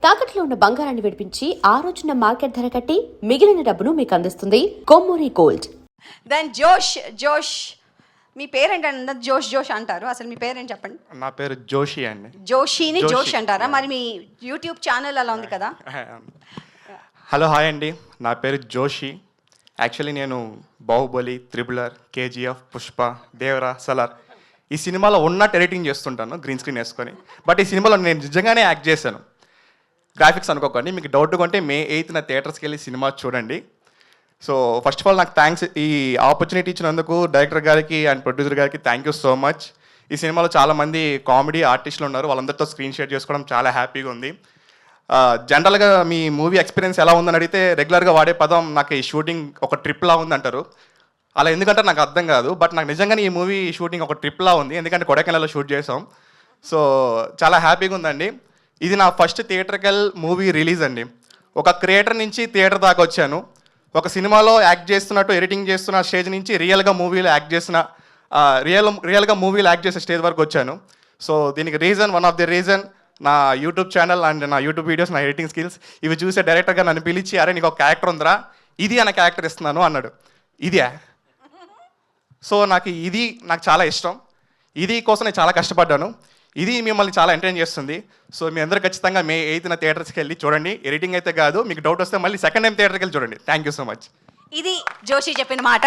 తాకట్లో ఉన్న బంగారాన్ని విడిపించి ఆ రోజున మార్కెట్ ధర కట్టి మిగిలిన డబ్బును మీకు అందిస్తుంది కొమ్మూరి గోల్డ్. దెన్ జోష్ మీ పేరేంటంటే జోష్ అంటారు, అసలు మీ పేరేంటి చెప్పండి. నా పేరు జోషి అండి. జోషిని జోష్ అంటారా? మరి మీ యూట్యూబ్ ఛానల్ అలా ఉంది కదా. హలో హాయ్ అండి, నా పేరు జోషి. యాక్చువల్లీ నేను బాహుబలి, త్రిబులర్, కేజీఎఫ్, పుష్ప, దేవరా, సలార్ ఈ సినిమాలో ఉన్నట్టు ఎడిటింగ్ చేస్తుంటాను గ్రీన్ స్క్రీన్ వేసుకొని. బట్ ఈ సినిమాలో నేను నిజంగానే యాక్ట్ చేశాను. గ్రాఫిక్స్ అనుకోకండి. మీకు డౌట్ కొంటే May 8th థియేటర్స్కి వెళ్ళి సినిమా చూడండి. సో ఫస్ట్ ఆఫ్ ఆల్ నాకు థ్యాంక్స్, ఈ ఆపర్చునిటీ ఇచ్చినందుకు డైరెక్టర్ గారికి అండ్ ప్రొడ్యూసర్ గారికి థ్యాంక్ యూ సో మచ్. ఈ సినిమాలో చాలామంది కామెడీ ఆర్టిస్టులు ఉన్నారు, వాళ్ళందరితో స్క్రీన్ షేర్ చేసుకోవడం చాలా హ్యాపీగా ఉంది. జనరల్గా మీ మూవీ ఎక్స్పీరియన్స్ ఎలా ఉందని అడిగితే రెగ్యులర్గా వాడే పదం నాకు ఈ షూటింగ్ ఒక ట్రిప్లా ఉందంటారు. అలా ఎందుకంటే నాకు అర్థం కాదు, బట్ నాకు నిజంగానే ఈ మూవీ షూటింగ్ ఒక ట్రిప్లా ఉంది, ఎందుకంటే కొడైకెనాల్లో షూట్ చేసాం. సో చాలా హ్యాపీగా ఉందండి. ఇది నా ఫస్ట్ థియేటర్కల్ మూవీ రిలీజ్ అండి. ఒక క్రియేటర్ నుంచి థియేటర్ దాకా వచ్చాను. ఒక సినిమాలో యాక్ట్ చేస్తున్నట్టు ఎడిటింగ్ చేస్తున్న స్టేజ్ నుంచి రియల్గా మూవీలో యాక్ట్ చేసిన రియల్గా మూవీలో యాక్ట్ చేసే స్టేజ్ వరకు వచ్చాను. సో దీనికి వన్ ఆఫ్ ది రీజన్ నా యూట్యూబ్ ఛానల్ అండ్ నా యూట్యూబ్ వీడియోస్, నా ఎడిటింగ్ స్కిల్స్. ఇవి చూసే డైరెక్టర్గా నన్ను పిలిచి, అరే నీకు ఒక క్యారెక్టర్ ఉందిరా, ఇది అన్న క్యారెక్టర్ ఇస్తున్నాను అన్నాడు. ఇదే. సో నాకు చాలా ఇష్టం. ఇది కోసం నేను చాలా కష్టపడ్డాను. ఇది మిమ్మల్ని చాలా ఎంటర్టైన్ చేస్తుంది. సో మీ అందరూ ఖచ్చితంగా May 8th థియేటర్స్కి వెళ్ళి చూడండి. ఎడిటింగ్ అయితే కాదు, మీకు డౌట్ వస్తే మళ్ళీ సెకండ్ టైం థియేటర్కి వెళ్ళి చూడండి. Thank you so much. ఇది జోషి చెప్పిన మాట.